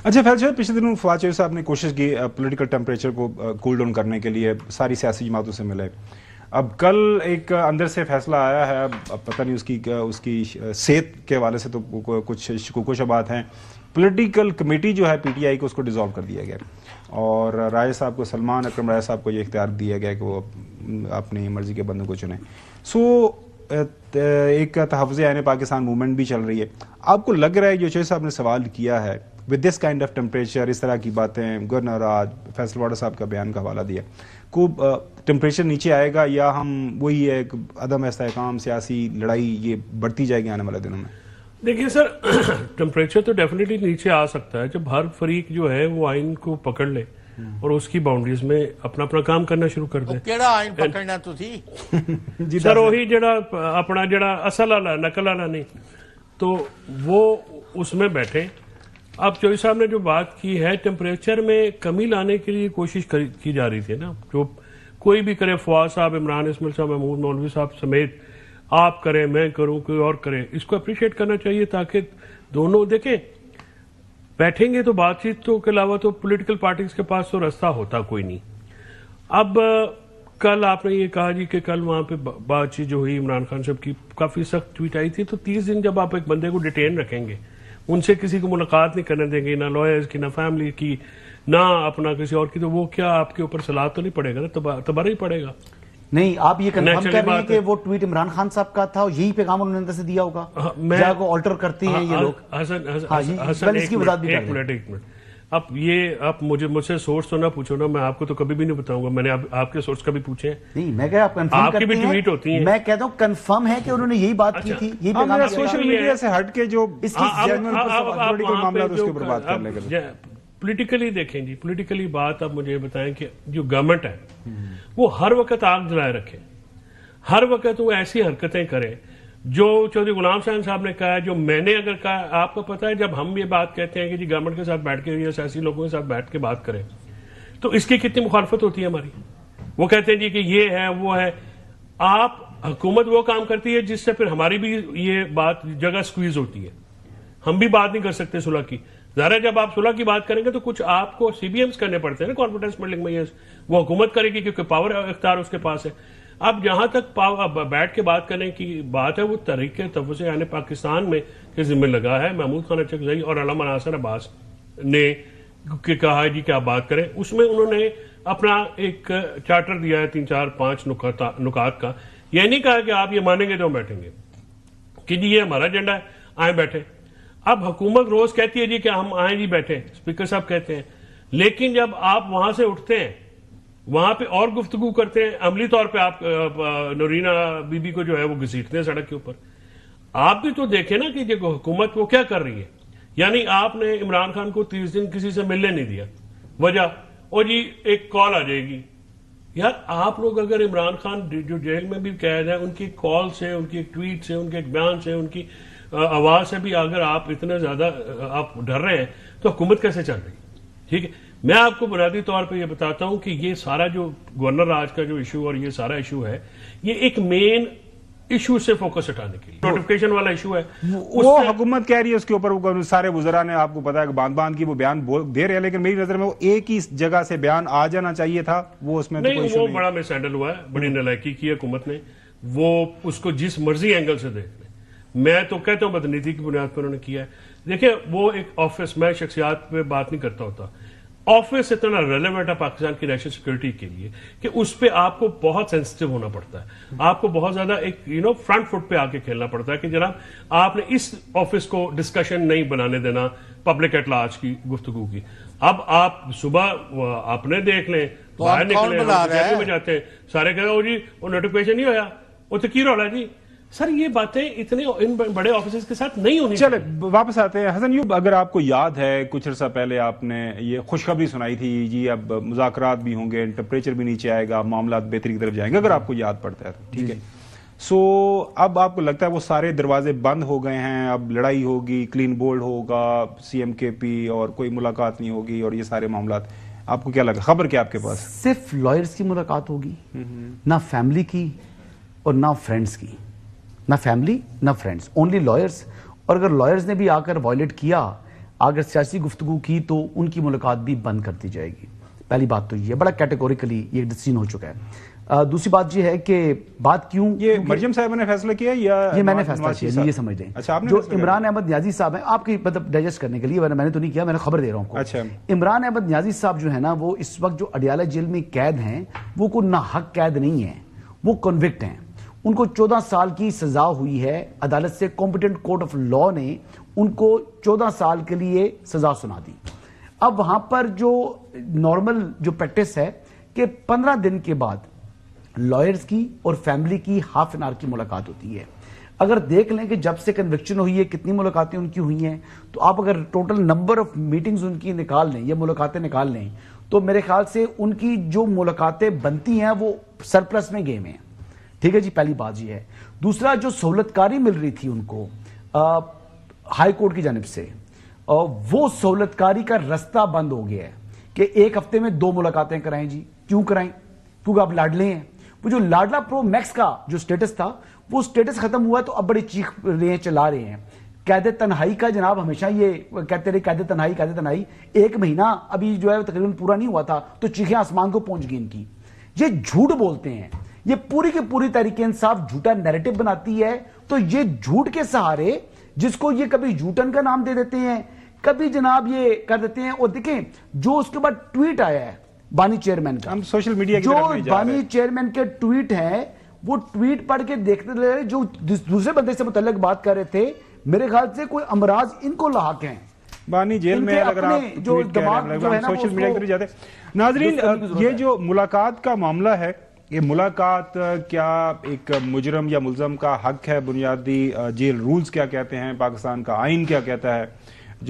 اچھا فیض صاحب، پچھلے دنوں فواد چودھری صاحب نے کوشش کی پولیٹیکل ٹیمپریچر کو کول ڈاؤن کرنے کے لیے، ساری سیاسی جماعتوں سے ملے. اب کل ایک اندر سے فیصلہ آیا ہے، اب پتہ نہیں اس کی صحت کے حوالے سے تو کچھ شکوک و شبہات ہیں. پولیٹیکل کمیٹی جو ہے پی ٹی آئی کو، اس کو ڈیزالو کر دیا گیا، اور رائے صاحب کو، سلمان اکرم رائے صاحب کو یہ اختیار دیا گیا کہ وہ اپنی مرضی کے بندوں کو چنیں. ایک تحفظ عین پاکستان موومنٹ بھی چل رہی ہے. آپ کو لگ رہا ہے جو چودھری صاحب نے سوال کیا ہے with this kind of temperature, اس طرح کی باتیں، گورنر آج فیصل واڈا صاحب کا بیان کا حوالہ دیا، کو ٹیمپریچر نیچے آئے گا یا ہم وہی ایک عدم استحکام، سیاسی لڑائی یہ بڑھتی جائے گی آنے والے دنوں میں؟ دیکھیے سر، ٹیمپریچر تو ڈیفینیٹلی نیچے آ سکتا ہے جب ہر فریق جو ہے وہ آئین کو پکڑ لے اور اس کی باؤنڈریز میں اپنا اپنا کام کرنا شروع کر دیں. کیڑا آئین پکڑنا تسی سر وہی جڑا اپنا جڑا اصل والا نقل والا نہیں، تو وہ اس میں بیٹھے. اب چودھری صاحب نے جو بات کی ہے ٹیمپریچر میں کمی لانے کے لیے کوشش کی جا رہی تھی نا، جو کوئی بھی کرے، فواد صاحب، عمران اسماعیل صاحب، محمود مولوی صاحب سمیت، آپ کریں، میں کروں، کوئی اور کرے، اس کو اپریشیٹ کرنا چاہیے تاکہ دونوں دیکھیں بیٹھیں گے تو بات چیت تو کے علاوہ تو پولیٹیکل پارٹیز کے پاس تو راستہ ہوتا کوئی نہیں. اب کل آپ نے یہ کہا جی کہ کل وہاں پہ بات چیت جو ہوئی عمران خان صاحب کی، کافی سخت ٹویٹ آئی تھی. تو 30 دن جب آپ ایک بندے کو ڈیٹین رکھیں گے، ان سے کسی کو ملاقات نہیں کرنے دیں گے، نہ لائرز کی، نہ فیملی کی، نہ اپنا کسی اور کی، تو وہ کیا آپ کے اوپر سلاد تو نہیں پڑے گا نا، تباہ ہی پڑے گا. نہیں، آپ یہ کنفرم کر رہے ہیں کہ وہ ٹویٹ عمران خان صاحب کا تھا اور یہی پیغام انہوں نے اندر سے دیا ہوگا جہاں کو آلٹر کرتے ہیں یہ لوگ؟ حسن ایک منٹ. اب یہ آپ مجھ سے سورس تو نہ پوچھو نا، میں آپ کو تو کبھی بھی نہیں بتاؤں گا. میں نے آپ کے سورس کا بھی پوچھے ہیں. نہیں، میں کہہ آپ کنفرم کرتے ہیں، آپ کی بھی ٹویٹ ہوتی ہیں. میں کہتا ہوں کنفرم ہے کہ انہوں نے یہی بات کی تھی، یہی پیغام. سوشل میڈیا سے ہٹ کے جو اس کی پولیٹیکل معاملات اس کے اوپر بات کر لیں گے. پولیٹیکلی دیکھیں جی، پولیٹیکلی بات اب مجھے بتائیں کہ جو گورنمنٹ ہے وہ ہر وقت آگ جلائے رکھے، ہر وقت وہ ایسی حرکتیں کرے جو چودھری غلام حسین صاحب نے کہا ہے، جو میں نے اگر کہا. آپ کو پتا ہے جب ہم یہ بات کہتے ہیں کہ جی گورنمنٹ کے ساتھ بیٹھ کے یا سیاسی لوگوں کے ساتھ بیٹھ کے بات کریں، تو اس کی کتنی مخالفت ہوتی ہے ہماری. وہ کہتے ہیں جی کہ یہ ہے وہ ہے. آپ حکومت وہ کام کرتی ہے جس سے پھر ہماری بھی یہ بات جگہ سکویز ہوتی ہے، ہم بھی بات نہیں کر سکتے صلح کی. ظاہر ہے جب آپ صلح کی بات کریں گے تو کچھ آپ کو سی بی ایمز کرنے پڑتے ہیں نا کانفیڈنس بلڈنگ میں. وہ حکومت کرے گی کیونکہ پاور اختیار اس کے پاس ہے. اب جہاں تک بیٹھ کے بات کرنے کی بات ہے، وہ تحریک تحفظ عین پاکستان میں کے ذمہ لگا ہے محمود خان اچکزئی اور علامہ ناصر عباس نے کہا ہے جی کہ آپ بات کریں. اس میں انہوں نے اپنا ایک چارٹر دیا ہے 3 4 5 نکات کا. یہ نہیں کہا کہ آپ یہ مانیں گے تو ہم بیٹھیں گے کہ جی یہ ہمارا ایجنڈا ہے، آئیں بیٹھیں. اب حکومت روز کہتی ہے جی کہ ہم آئیں جی بیٹھیں، اسپیکر صاحب کہتے ہیں، لیکن جب آپ وہاں سے اٹھتے ہیں وہاں پہ اور گفتگو کرتے ہیں، عملی طور پہ آپ نورینہ بی بی کو جو ہے وہ گھسیٹتے ہیں سڑک کے اوپر. آپ بھی تو دیکھیں نا کہ یہ حکومت وہ کیا کر رہی ہے. یعنی آپ نے عمران خان کو 30 دن کسی سے ملنے نہیں دیا، وجہ اور جی ایک کال آ جائے گی. یار آپ لوگ اگر عمران خان جو جیل میں بھی قید ہے، ان کی کال سے، ان کی ایک ٹویٹ سے، ان کے ایک بیان سے، ان کی آواز سے بھی اگر آپ اتنے زیادہ آپ ڈر رہے ہیں تو حکومت کیسے چل رہی ہے؟ ٹھیک ہے، میں آپ کو بنیادی طور پہ یہ بتاتا ہوں کہ یہ سارا جو گورنر راج کا جو ایشو اور یہ سارا ایشو ہے، یہ ایک مین ایشو سے فوکس ہٹانے کے لیے نوٹیفکیشن والا ایشو ہے. وہ حکومت کہہ رہی ہے اس کے اوپر سارے وزراء نے، آپ کو پتا ہے کہ باندھ کی وہ بیان دے رہے ہیں، لیکن میری نظر میں وہ ایک ہی جگہ سے بیان آ جانا چاہیے تھا. وہ اس میں نہیں، وہ بڑا مس ہینڈل ہوا ہے، بڑی نالائکی کی حکومت نے. وہ اس کو جس مرضی اینگل سے دیکھ لیں. میں تو کہتا ہوں بدنیتی کی بنیاد پر انہوں نے کیا ہے. دیکھیں وہ ایک آفس، میں شخصیات پہ بات نہیں کرتا ہوتا، آفس اتنا ریلیونٹ ہے پاکستان کی نیشنل سیکورٹی کے لیے کہ اس پہ آپ کو بہت سینسٹیو ہونا پڑتا ہے. آپ کو بہت زیادہ ایک فرنٹ فٹ پہ آ کے کھیلنا پڑتا ہے کہ جناب آپ نے اس آفس کو ڈسکشن نہیں بنانے دینا پبلک ایٹ لارج کی گفتگو کی. اب آپ صبح اپنے دیکھ لیں، باہر نکلیں میں جاتے ہیں، سارے کہہ رہے ہو جی وہ نوٹیفکیشن نہیں ہویا، وہ تو کی رہا جی. سر یہ باتیں اتنے ان بڑے آفیسرز کے ساتھ نہیں ہونی. چلے واپس آتے ہیں. حسن یوب، اگر آپ کو یاد ہے کچھ عرصہ پہلے آپ نے یہ خوشخبری سنائی تھی جی اب مذاکرات بھی ہوں گے، ٹیمپریچر بھی نیچے آئے گا، معاملات بہتری کی طرف جائیں گے، اگر آپ کو یاد پڑتا ہے تو ٹھیک ہے. سو اب آپ کو لگتا ہے وہ سارے دروازے بند ہو گئے ہیں، اب لڑائی ہوگی، کلین بولڈ ہوگا، سی ایم کے پی اور کوئی ملاقات نہیں ہوگی اور یہ سارے معاملات، آپ کو کیا لگا؟ خبر کیا آپ کے پاس؟ صرف لائرز کی ملاقات ہوگی، نہ فیملی کی اور نہ فرینڈز کی، نہ فیملی نہ فرینڈز، اونلی لائرز. اور اگر لائرز نے بھی آ کر وائلیٹ کیا اگر سیاسی گفتگو کی تو ان کی ملاقات بھی بند کر دی جائے گی. پہلی بات تو یہ بڑا کیٹیگوریکلی یہ ڈسیزن ہو چکا ہے. دوسری بات یہ ہے کہ بات کیوں یہ مریم صاحب نے فیصلہ کیا یا یہ میں نے فیصلہ کیا یہ سمجھ لیں. جو عمران احمد نیازی صاحب ہیں آپ کی مطلب ڈائجسٹ کرنے کے لیے میں نے تو نہیں کیا میں نے خبر دے رہا ہوں. اچھا عمران احمد نیازی صاحب جو ہے نا وہ اس وقت جو اڈیالہ جیل میں قید ہیں وہ کوئی ناحق قید نہیں ہیں, وہ کنوکٹ ہیں. ان کو 14 سال کی سزا ہوئی ہے عدالت سے. کمپیٹنٹ کورٹ آف لا نے ان کو 14 سال کے لیے سزا سنا دی. اب وہاں پر جو نارمل جو پریکٹس ہے کہ 15 دن کے بعد لائرز کی اور فیملی کی ہاف این آور کی ملاقات ہوتی ہے. اگر دیکھ لیں کہ جب سے کنوکشن ہوئی ہے کتنی ملاقاتیں ان کی ہوئی ہیں تو آپ اگر ٹوٹل نمبر آف میٹنگز ان کی نکال لیں یا ملاقاتیں نکال لیں تو میرے خیال سے ان کی جو ملاقاتیں بنتی ہیں وہ سرپلس میں گئے ہیں. ٹھیک ہے جی, پہلی بات یہ ہے. دوسرا جو سہولت کاری مل رہی تھی ان کو ہائی کورٹ کی جانب سے وہ سہولت کاری کا رستہ بند ہو گیا ہے کہ ایک ہفتے میں 2 ملاقاتیں کرائیں. جی کیوں کرائیں؟ کیونکہ آپ لاڈلے ہیں. وہ جو لاڈلا پرو میکس کا جو سٹیٹس تھا وہ سٹیٹس ختم ہوا تو اب بڑی چیخ رہے ہیں چلا رہے ہیں. قید تنہائی کا جناب ہمیشہ یہ کہتے رہے قید تنہائی 1 مہینہ ابھی جو ہے تقریباً پورا نہیں ہوا تھا تو چیخیں آسمان کو پہنچ گئی ان کی. یہ جھوٹ بولتے ہیں, یہ پوری کی پوری تحریک انصاف جھوٹا نیریٹو بناتی ہے. تو یہ جھوٹ کے سہارے جس کو یہ کبھی جھوٹن کا نام دے دیتے ہیں کبھی جناب یہ کر دیتے ہیں. اور دیکھیں جو اس کے بعد ٹویٹ آیا ہے بانی چیئرمین کا, ہم سوشل میڈیا کی جو طرف نہیں جا رہے. بانی چیئرمین کے ٹویٹ ہیں وہ ٹویٹ پڑھ کے دیکھتے رہے جو دوسرے بندے سے متعلق بات کر رہے تھے میرے خیال سے کوئی امراض ان کو لاحق ہیں. بانی جیل میں اگر آپ جو دماغ جو ہے نا سوشل میڈیا کی طرف جاتے ہیں. ناظرین یہ جو ملاقات کا معاملہ ہے یہ ملاقات کیا ایک مجرم یا ملزم کا حق ہے؟ بنیادی جیل رولز کیا کہتے ہیں, پاکستان کا آئین کیا کہتا ہے؟